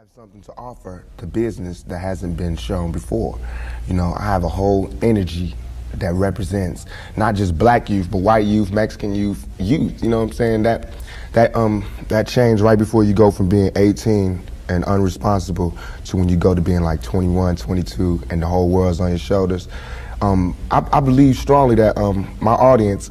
have something to offer to business that hasn't been shown before. You know, I have a whole energy that represents not just black youth, but white youth, Mexican youth, you know what I'm saying? That change right before you go from being 18 and unresponsible to when you go to being like 21, 22, and the whole world's on your shoulders. I believe strongly that my audience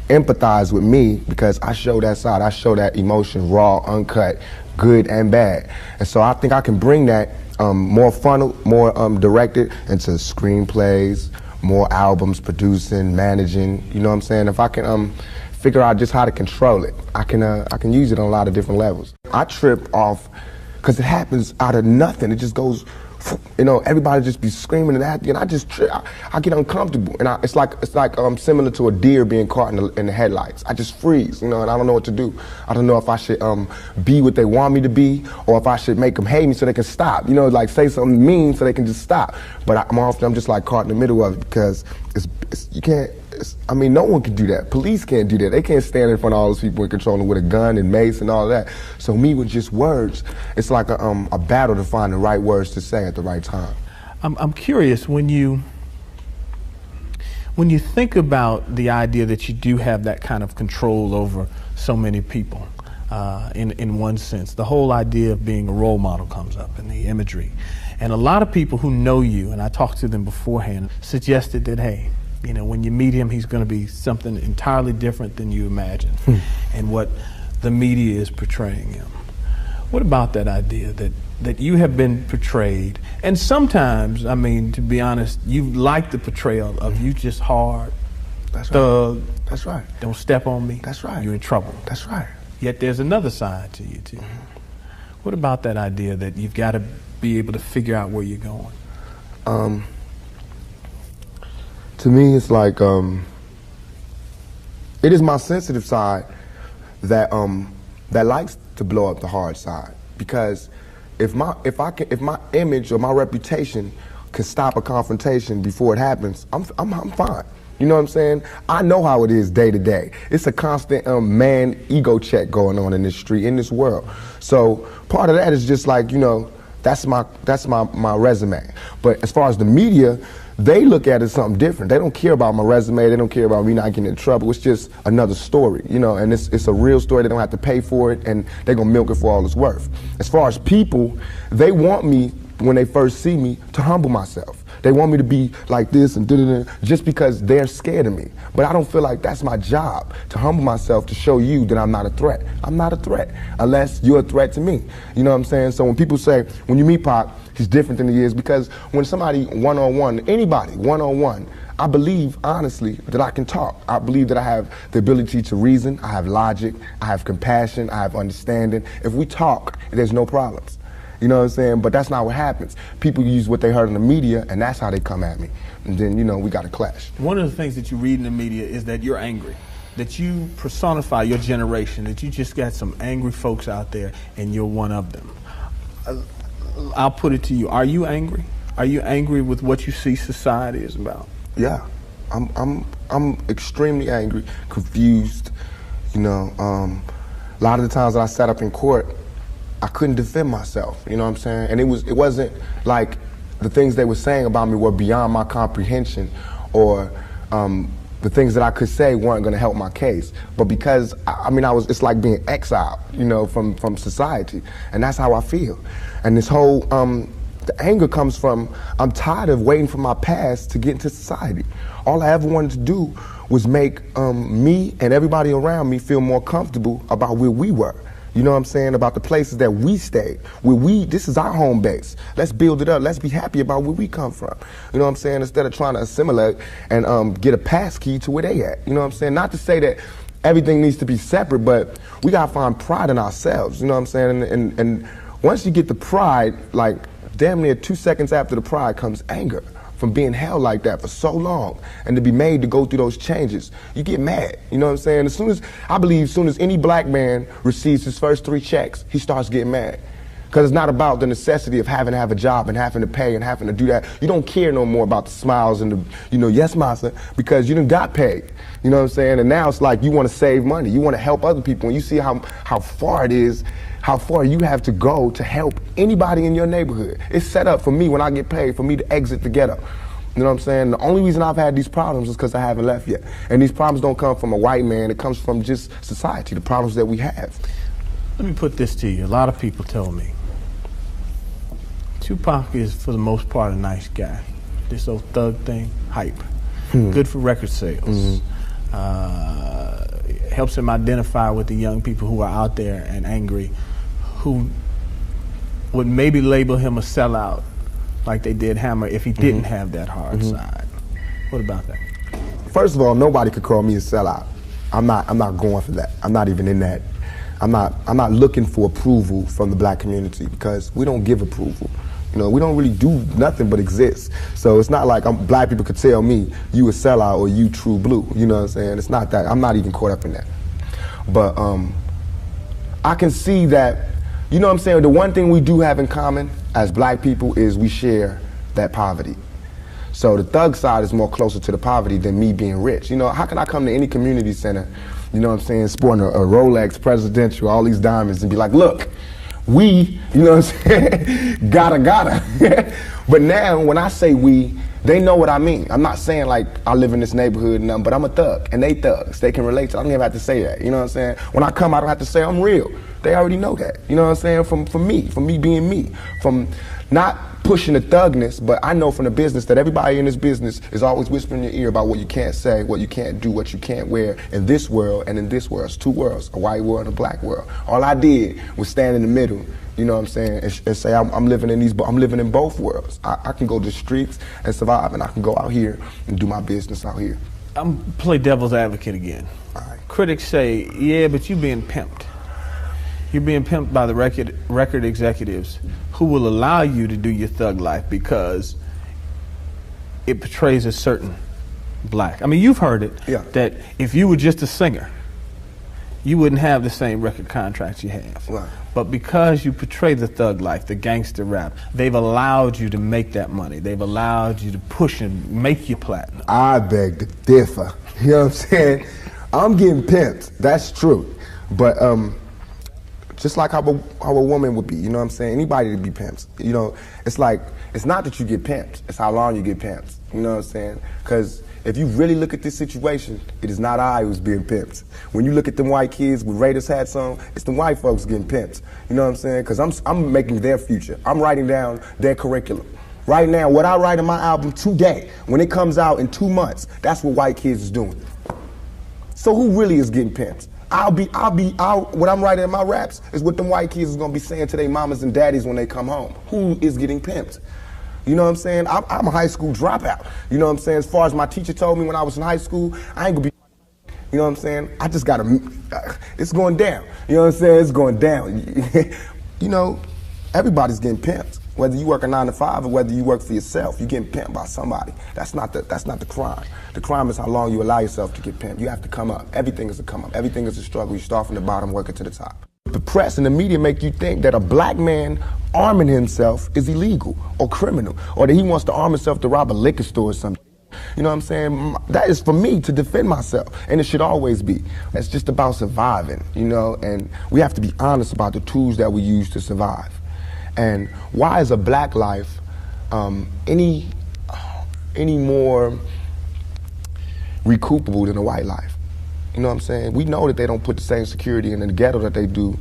empathize with me because I show that side. I show that emotion raw, uncut, good and bad. And so I think I can bring that more funnel, more directed into screenplays, more albums, producing, managing, you know what I'm saying? If I can figure out just how to control it, I can use it on a lot of different levels. I trip off because it happens out of nothing. It just goes, you know, everybody just be screaming and acting, and I just trip. I get uncomfortable, and it's like similar to a deer being caught in the headlights. I just freeze, you know, and I don't know what to do. I don't know if I should be what they want me to be, or if I should make them hate me so they can stop. You know, like say something mean so they can just stop. But I'm just like caught in the middle of it because you can't. I mean, no one can do that. Police can't do that. They can't stand in front of all those people and control them with a gun and mace and all that. So me with just words, it's like a battle to find the right words to say at the right time. I'm curious, when you think about the idea that you do have that kind of control over so many people, in one sense, the whole idea of being a role model comes up in the imagery. And a lot of people who know you, and I talked to them beforehand, suggested that, hey, you know, when you meet him, he's going to be something entirely different than you imagine and what the media is portraying him. What about that idea that you have been portrayed? And sometimes, I mean, to be honest, you like the portrayal of you just hard, thug. That's right. Don't step on me. That's right. You're in trouble. That's right. Yet there's another side to you, too. What about that idea that you've got to be able to figure out where you're going? To me, it's like it is my sensitive side that likes to blow up the hard side, because if my image or my reputation can stop a confrontation before it happens, I'm fine. You know what I'm saying? I know how it is day to day. It's a constant man ego check going on in this street, in this world. So part of that is just like, you know, that's my resume. But as far as the media, they look at it as something different. They don't care about my resume. They don't care about me not getting in trouble. It's just another story, you know, and it's a real story. They don't have to pay for it, and they're going to milk it for all it's worth. As far as people, they want me, when they first see me, to humble myself. They want me to be like this and da-da-da, just because they're scared of me. But I don't feel like that's my job, to humble myself, to show you that I'm not a threat. I'm not a threat, unless you're a threat to me. You know what I'm saying? So when people say, when you meet Pac, he's different than he is, because when somebody one-on-one, anybody one-on-one, I believe, honestly, that I can talk. I believe that I have the ability to reason, I have logic, I have compassion, I have understanding. If we talk, there's no problems. You know what I'm saying? But that's not what happens. People use what they heard in the media, and that's how they come at me. And then, you know, we got to clash. One of the things that you read in the media is that you're angry, that you personify your generation, that you just got some angry folks out there, and you're one of them. I'll put it to you. Are you angry? Are you angry with what you see society is about? Yeah, I'm extremely angry, confused. You know, a lot of the times that I sat up in court, I couldn't defend myself. You know what I'm saying? And it wasn't like the things they were saying about me were beyond my comprehension, or the things that I could say weren't going to help my case. But because it's like being exiled, you know, from society, and that's how I feel. And this whole the anger comes from, I'm tired of waiting for my past to get into society. All I ever wanted to do was make me and everybody around me feel more comfortable about where we were. You know what I'm saying? About the places that we stayed. This is our home base. Let's build it up. Let's be happy about where we come from. You know what I'm saying? Instead of trying to assimilate and get a pass key to where they at. You know what I'm saying? Not to say that everything needs to be separate, but we gotta find pride in ourselves. You know what I'm saying? And once you get the pride, like damn near 2 seconds after the pride comes anger. From being held like that for so long, and to be made to go through those changes, you get mad. You know what I'm saying? I believe as soon as any black man receives his first 3 checks, he starts getting mad. Because it's not about the necessity of having to have a job and having to pay and having to do that. You don't care no more about the smiles and the, you know, yes, massa, because you done got paid. You know what I'm saying? And now it's like you want to save money. You want to help other people. And you see how far it is how far you have to go to help anybody in your neighborhood. It's set up for me when I get paid for me to exit the ghetto. You know what I'm saying? The only reason I've had these problems is because I haven't left yet. And these problems don't come from a white man, it comes from just society, the problems that we have. Let me put this to you. A lot of people tell me Tupac is, for the most part, a nice guy. This old thug thing, hype. Good for record sales. Helps him identify with the young people who are out there and angry, who would maybe label him a sellout like they did Hammer if he didn't have that hard side. What about that? First of all, nobody could call me a sellout. I'm not going for that. I'm not even in that. I'm not looking for approval from the black community because we don't give approval. You know, we don't really do nothing but exist. So it's not like black people could tell me you a sellout or you true blue. You know what I'm saying? It's not that. I'm not even caught up in that. But I can see that, you know what I'm saying, the one thing we do have in common as black people is we share that poverty. So the thug side is more closer to the poverty than me being rich. You know, how can I come to any community center, you know what I'm saying, sporting a Rolex presidential, all these diamonds, and be like, look, we, you know what I'm saying, gotta. But now when I say we, they know what I mean. I'm not saying like I live in this neighborhood and nothing, but I'm a thug and they thugs. They can relate to it. I don't even have to say that. You know what I'm saying? When I come, I don't have to say I'm real. They already know that. You know what I'm saying? From me being me, from not pushing the thugness, but I know from the business that everybody in this business is always whispering in your ear about what you can't say, what you can't do, what you can't wear in this world and in this world. It's two worlds, a white world and a black world. All I did was stand in the middle, you know what I'm saying, and say I'm living in both worlds. I can go to the streets and survive, and I can go out here and do my business out here. I'm play devil's advocate again. All right. Critics say, yeah, but you're being pimped. You're being pimped by the record executives who will allow you to do your thug life because it portrays a certain black. I mean, you've heard it, that if you were just a singer, you wouldn't have the same record contracts you have. Right. But because you portray the thug life, the gangster rap, they've allowed you to make that money. They've allowed you to push and make your platinum. I beg to differ. You know what I'm saying? I'm getting pimped. That's true. But just like how a woman would be, you know what I'm saying? Anybody to be pimped. You know, it's like, it's not that you get pimped, it's how long you get pimped. You know what I'm saying? Because if you really look at this situation, it is not I who's being pimped. When you look at them white kids with Raiders hats on, it's the white folks getting pimped. You know what I'm saying? Because I'm making their future. I'm writing down their curriculum. Right now, what I write in my album today, when it comes out in 2 months, that's what white kids is doing. So who really is getting pimped? What I'm writing in my raps is what them white kids is gonna be saying to their mamas and daddies when they come home. Who is getting pimped? You know what I'm saying? I'm a high school dropout. You know what I'm saying? As far as my teacher told me when I was in high school, I ain't gonna be, you know what I'm saying? I just gotta, it's going down. You know what I'm saying? It's going down. You know, everybody's getting pimped. Whether you work a 9 to 5 or whether you work for yourself, you're getting pimped by somebody. That's not the crime. The crime is how long you allow yourself to get pimped. You have to come up. Everything is a come up. Everything is a struggle. You start from the bottom, work it to the top. The press and the media make you think that a black man arming himself is illegal or criminal, or that he wants to arm himself to rob a liquor store or something. You know what I'm saying? That is for me to defend myself, and it should always be. It's just about surviving, you know, and we have to be honest about the tools that we use to survive. And why is a black life any more recoupable than a white life? You know what I'm saying? We know that they don't put the same security in the ghetto that they do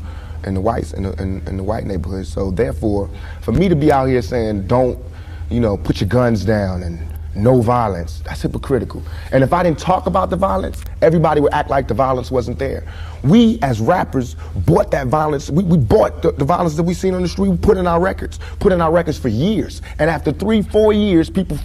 in the whites in the white neighborhoods. So therefore, for me to be out here saying don't, you know, put your guns down and no violence, that's hypocritical. And if I didn't talk about the violence, everybody would act like the violence wasn't there. We, as rappers, bought that violence. We bought the violence that we seen on the street. We put in our records for years. And after 3-4 years, people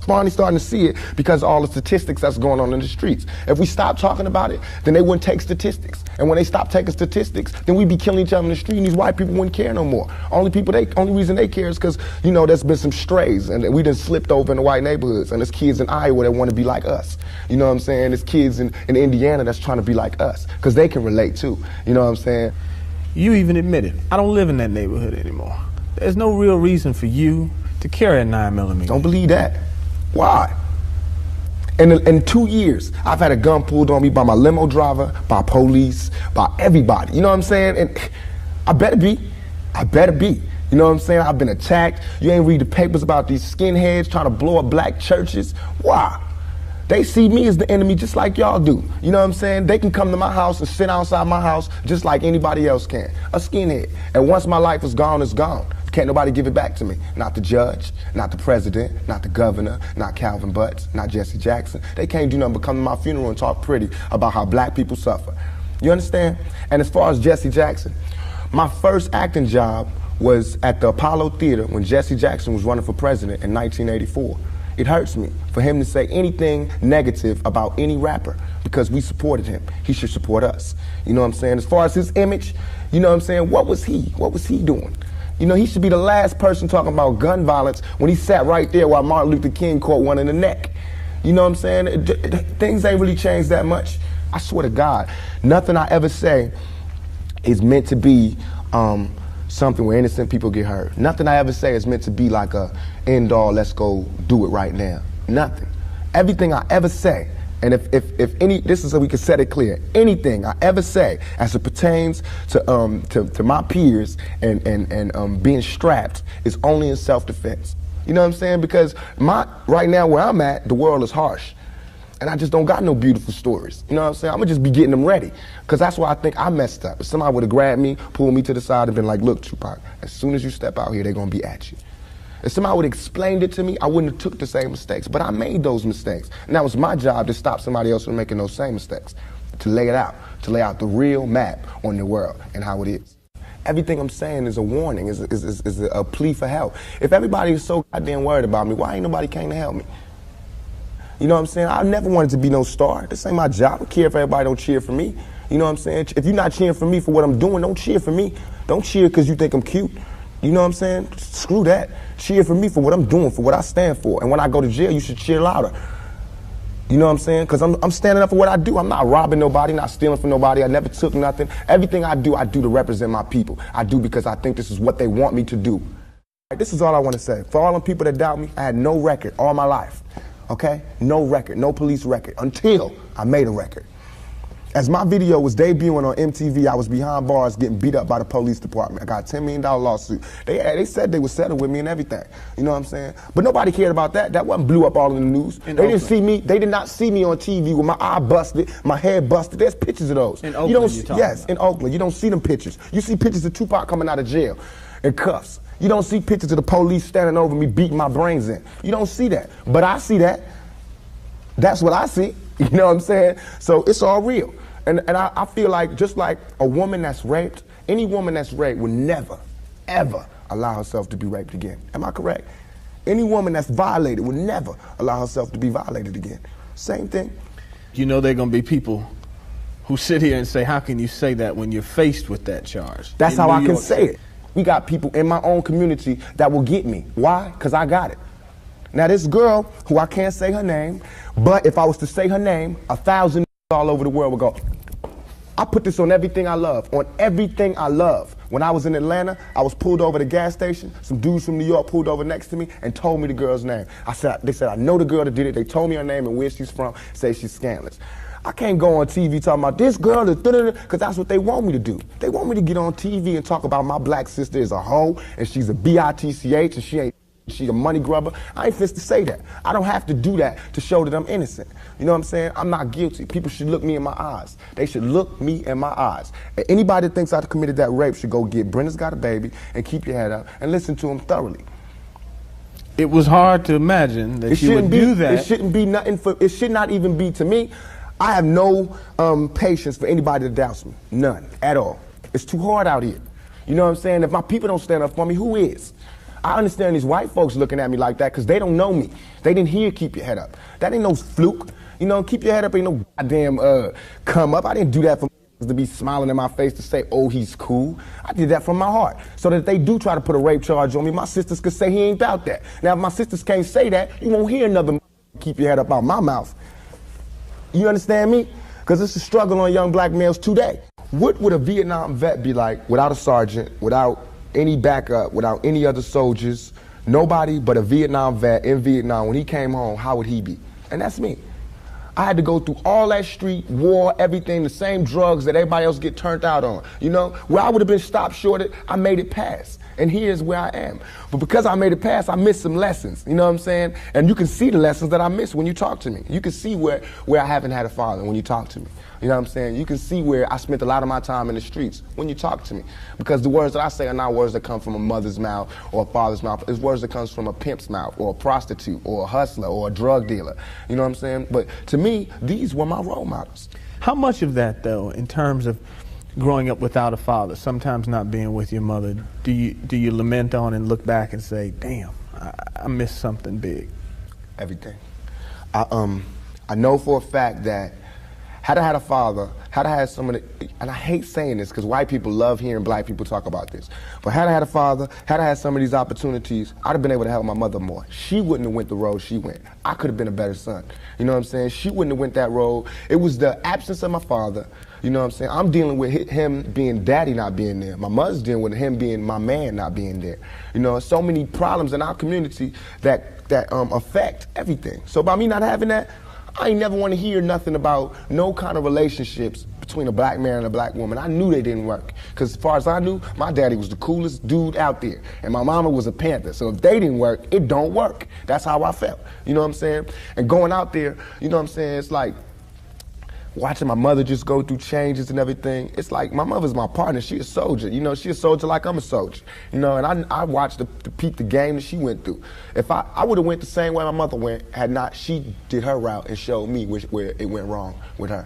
finally starting to see it because of all the statistics that's going on in the streets. If we stop talking about it, then they wouldn't take statistics. And when they stop taking statistics, then we'd be killing each other in the street, and these white people wouldn't care no more. Only reason they care is because, you know, there's been some strays, and we done slipped over in the white neighborhoods, and there's kids in Iowa that want to be like us. You know what I'm saying? There's kids in Indiana that's trying to be like us, because they can relate too. You know what I'm saying? You even admitted, I don't live in that neighborhood anymore. There's no real reason for you to carry a 9mm. Don't believe that. Why? In 2 years, I've had a gun pulled on me by my limo driver, by police, by everybody. You know what I'm saying? And I better be. I better be. You know what I'm saying? I've been attacked. You ain't read the papers about these skinheads trying to blow up black churches. Why? They see me as the enemy just like y'all do. You know what I'm saying? They can come to my house and sit outside my house just like anybody else can. A skinhead. And once my life is gone, it's gone. Can't nobody give it back to me. Not the judge, not the president, not the governor, not Calvin Butts, not Jesse Jackson. They can't do nothing but come to my funeral and talk pretty about how black people suffer. You understand? And as far as Jesse Jackson, my first acting job was at the Apollo Theater when Jesse Jackson was running for president in 1984. It hurts me for him to say anything negative about any rapper because we supported him. He should support us. You know what I'm saying? As far as his image, you know what I'm saying? What was he? What was he doing? You know, he should be the last person talking about gun violence when he sat right there while Martin Luther King caught one in the neck. You know what I'm saying? Things ain't really changed that much. I swear to God, nothing I ever say is meant to be something where innocent people get hurt. Nothing I ever say is meant to be like a end all, let's go do it right now. Nothing. Everything I ever say, and if any, this is so we can set it clear, anything I ever say as it pertains to my peers and being strapped is only in self-defense. You know what I'm saying? Because right now where I'm at, the world is harsh. And I just don't got no beautiful stories. You know what I'm saying? I'm gonna just be getting them ready. Because that's why I think I messed up. If somebody would have grabbed me, pulled me to the side and been like, look, Tupac, as soon as you step out here, they're gonna be at you. If somebody would have explained it to me, I wouldn't have took the same mistakes. But I made those mistakes. And that was my job to stop somebody else from making those same mistakes. To lay it out. To lay out the real map on the world and how it is. Everything I'm saying is a warning, is a plea for help. If everybody is so goddamn worried about me, why ain't nobody came to help me? You know what I'm saying? I never wanted to be no star. This ain't my job. I don't care if everybody don't cheer for me. You know what I'm saying? If you're not cheering for me for what I'm doing, don't cheer for me. Don't cheer because you think I'm cute. You know what I'm saying? Screw that. Cheer for me for what I'm doing, for what I stand for. And when I go to jail, you should cheer louder. You know what I'm saying? Because I'm standing up for what I do. I'm not robbing nobody, not stealing from nobody. I never took nothing. Everything I do to represent my people. I do because I think this is what they want me to do. This is all I want to say. For all them people that doubt me, I had no record all my life. Okay? No record, no police record, until I made a record. As my video was debuting on MTV, I was behind bars getting beat up by the police department. I got a $10 million lawsuit. They said they would settle with me and everything. You know what I'm saying? But nobody cared about that. That wasn't blew up all in the news. They did not see me on TV with my eye busted, my head busted. There's pictures of those. In Oakland, yes, in Oakland. You don't see them pictures. You see pictures of Tupac coming out of jail in cuffs. You don't see pictures of the police standing over me beating my brains in. You don't see that. But I see that. That's what I see. You know what I'm saying? So it's all real. And I feel like just like a woman that's raped, any woman that's raped would never, ever allow herself to be raped again. Am I correct? Any woman that's violated would never allow herself to be violated again. Same thing. You know there are going to be people who sit here and say, how can you say that when you're faced with that charge? That's how I can say it. We got people in my own community that will get me. Why? Because I got it. Now this girl, who I can't say her name, but if I was to say her name, 1,000 all over the world would go, I put this on everything I love, on everything I love. When I was in Atlanta, I was pulled over at a gas station. Some dudes from New York pulled over next to me and told me the girl's name. They said, I know the girl that did it. They told me her name and where she's from, say she's scandalous. I can't go on TV talking about this girl, because that's what they want me to do. They want me to get on TV and talk about my black sister is a hoe, and she's a bitch, and she's a money grubber. I ain't fit to say that. I don't have to do that to show that I'm innocent. You know what I'm saying? I'm not guilty. People should look me in my eyes. They should look me in my eyes. And anybody that thinks I committed that rape should go get Brenda's Got a Baby and keep your head up and listen to him thoroughly. It was hard to imagine that you would do that. It shouldn't be nothing it should not even be to me. I have no patience for anybody that doubts me. None at all. It's too hard out here. You know what I'm saying? If my people don't stand up for me, who is? I understand these white folks looking at me like that because they don't know me. They didn't hear keep your head up. That ain't no fluke. You know, keep your head up ain't no goddamn come up. I didn't do that for to be smiling in my face to say, oh, he's cool. I did that from my heart. So that if they do try to put a rape charge on me, my sisters could say he ain't about that. Now, if my sisters can't say that, you won't hear another keep your head up out my mouth. You understand me? Because it's a struggle on young black males today. What would a Vietnam vet be like without a sergeant, without any backup, without any other soldiers, nobody but a Vietnam vet in Vietnam? When he came home, how would he be? And that's me. I had to go through all that street, war, everything, the same drugs that everybody else get turned out on. You know, where I would have been stopped shorted, I made it past. And here's where I am. But because I made it past, I missed some lessons, you know what I'm saying? And you can see the lessons that I missed when you talk to me. You can see where I haven't had a father when you talk to me. You know what I'm saying? You can see where I spent a lot of my time in the streets when you talk to me. Because the words that I say are not words that come from a mother's mouth or a father's mouth. It's words that comes from a pimp's mouth or a prostitute or a hustler or a drug dealer. You know what I'm saying? But to me, these were my role models. How much of that, though, in terms of growing up without a father, sometimes not being with your mother, do you lament on and look back and say, damn, I missed something big? Everything. I know for a fact that had I had a father, had I had someone, and I hate saying this because white people love hearing black people talk about this, but had I had a father, had I had some of these opportunities, I'd have been able to help my mother more. She wouldn't have went the road she went. I could have been a better son. You know what I'm saying? She wouldn't have went that road. It was the absence of my father. You know what I'm saying? I'm dealing with him being daddy not being there. My mother's dealing with him being my man not being there. You know, so many problems in our community that affect everything. So by me not having that, I ain't never want to hear nothing about no kind of relationships between a black man and a black woman. I knew they didn't work. Because as far as I knew, my daddy was the coolest dude out there. And my mama was a Panther. So if they didn't work, it don't work. That's how I felt. You know what I'm saying? And going out there, you know what I'm saying? It's like watching my mother just go through changes and everything. It's like my mother's my partner. She a soldier. You know, she a soldier like I'm a soldier. You know, and I watched the peep the game that she went through. If I would have went the same way my mother went had not she did her route and showed me where it went wrong with her.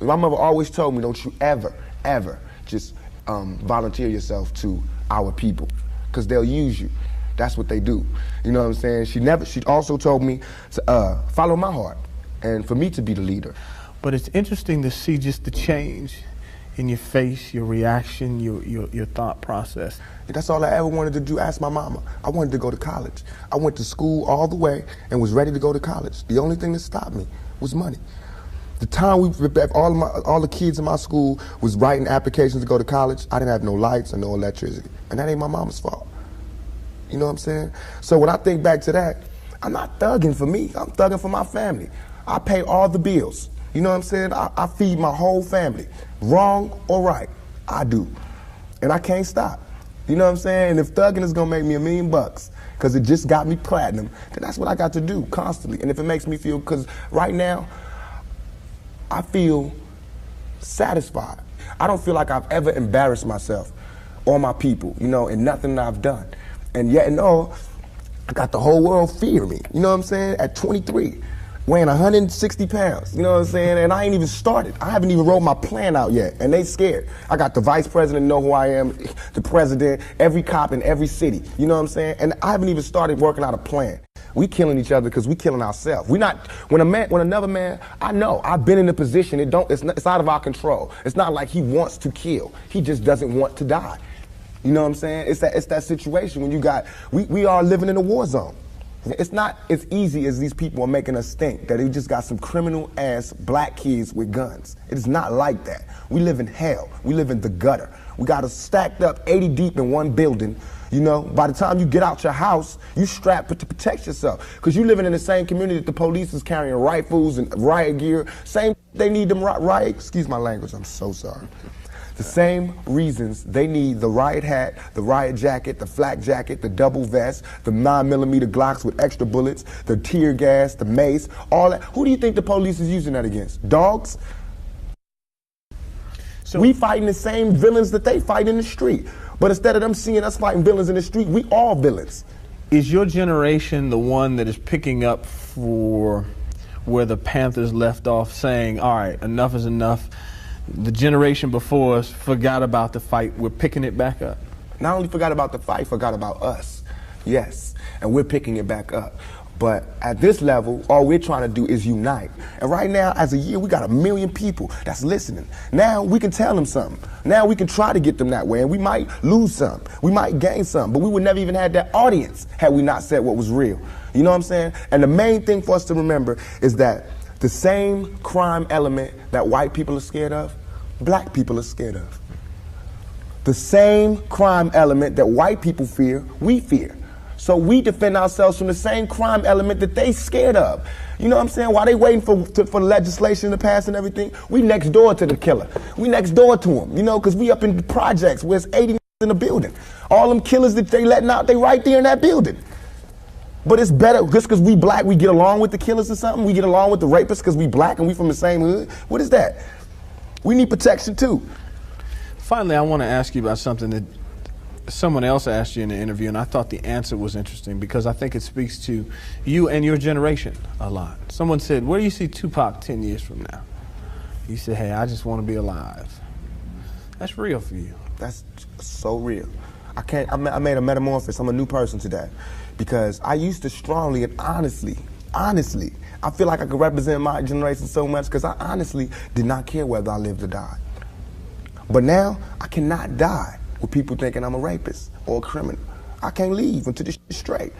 My mother always told me, don't you ever, ever just volunteer yourself to our people, because they'll use you. That's what they do. You know what I'm saying? She also told me to follow my heart and for me to be the leader. But it's interesting to see just the change in your face, your reaction, your thought process. That's all I ever wanted to do. Ask my mama. I wanted to go to college. I went to school all the way and was ready to go to college. The only thing that stopped me was money. The time all the kids in my school was writing applications to go to college, I didn't have no lights and no electricity. And that ain't my mama's fault. You know what I'm saying? So when I think back to that, I'm not thugging for me. I'm thugging for my family. I pay all the bills. You know what I'm saying? I feed my whole family. Wrong or right, I do. And I can't stop. You know what I'm saying? And if thugging is gonna make me $1 million, because it just got me platinum, then that's what I got to do constantly. And if it makes me feel, because right now, I feel satisfied. I don't feel like I've ever embarrassed myself or my people, you know, in nothing that I've done. And yet and all, I got the whole world fearing me. You know what I'm saying? At 23. Weighing 160 pounds, you know what I'm saying? And I ain't even started. I haven't even wrote my plan out yet, and they scared. I got the vice president know who I am, the president, every cop in every city, you know what I'm saying? And I haven't even started working out a plan. We killing each other because we killing ourselves. When another man, I know, I've been in a position, it's out of our control. It's not like he wants to kill. He just doesn't want to die. You know what I'm saying? It's that situation when we are living in a war zone. It's not as easy as these people are making us think, that they just got some criminal ass black kids with guns. It is not like that. We live in hell. We live in the gutter. We got us stacked up 80 deep in one building. You know, by the time you get out your house, you strapped to protect yourself. Because you living in the same community that the police is carrying rifles and riot gear. Same, they need them riot, excuse my language, I'm so sorry. The same reasons they need the riot hat, the riot jacket, the flak jacket, the double vest, the 9mm Glocks with extra bullets, the tear gas, the mace, all that. Who do you think the police is using that against? Dogs? So we fighting the same villains that they fight in the street. But instead of them seeing us fighting villains in the street, we all villains. Is your generation the one that is picking up for where the Panthers left off, saying, all right, enough is enough? The generation before us forgot about the fight. We're picking it back up. Not only forgot about the fight, forgot about us. Yes, and we're picking it back up. But at this level, all we're trying to do is unite. And right now, as a year, we got 1 million people that's listening. Now we can tell them something. Now we can try to get them that way, and we might lose some. We might gain some, but we would never even have that audience had we not said what was real. You know what I'm saying? And the main thing for us to remember is that the same crime element that white people are scared of, black people are scared of. The same crime element that white people fear, we fear. So we defend ourselves from the same crime element that they scared of. You know what I'm saying? While they waiting for legislation to pass and everything, we next door to the killer. We next door to him, you know, because we up in the projects where it's 80 in the building. All them killers that they letting out, they right there in that building. But it's better, just because we black, we get along with the killers or something? We get along with the rapists because we black and we from the same hood? What is that? We need protection too. Finally, I want to ask you about something that someone else asked you in the interview, and I thought the answer was interesting because I think it speaks to you and your generation a lot. Someone said, where do you see Tupac 10 years from now? You said, hey, I just want to be alive. That's real for you. That's so real. I made a metamorphosis. I'm a new person today because I used to strongly and honestly, I feel like I could represent my generation so much because I honestly did not care whether I lived or died. But now, I cannot die with people thinking I'm a rapist or a criminal. I can't leave until this shit's straight.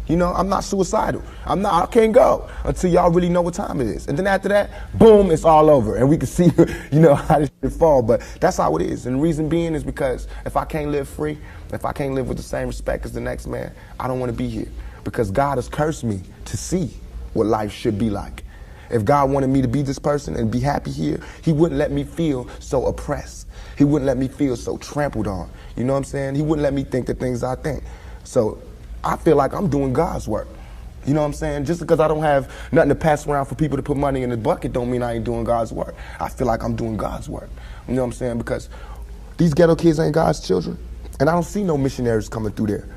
You know, I'm not suicidal. I can't go until y'all really know what time it is. And then after that, boom, it's all over. And we can see, you know, how this shit fall. But that's how it is. And the reason being is because if I can't live free, if I can't live with the same respect as the next man, I don't want to be here. Because God has cursed me to see what life should be like. If God wanted me to be this person and be happy here, he wouldn't let me feel so oppressed. He wouldn't let me feel so trampled on. You know what I'm saying? He wouldn't let me think the things I think. So I feel like I'm doing God's work. You know what I'm saying? Just because I don't have nothing to pass around for people to put money in the bucket don't mean I ain't doing God's work. I feel like I'm doing God's work. You know what I'm saying? Because these ghetto kids ain't God's children. And I don't see no missionaries coming through there.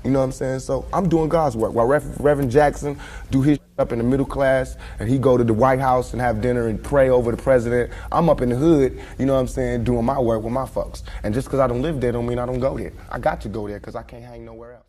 You know what I'm saying? So I'm doing God's work. While Reverend Jackson do his up in the middle class and he go to the White House and have dinner and pray over the president, I'm up in the hood, you know what I'm saying, doing my work with my folks. And just because I don't live there don't mean I don't go there. I got to go there because I can't hang nowhere else.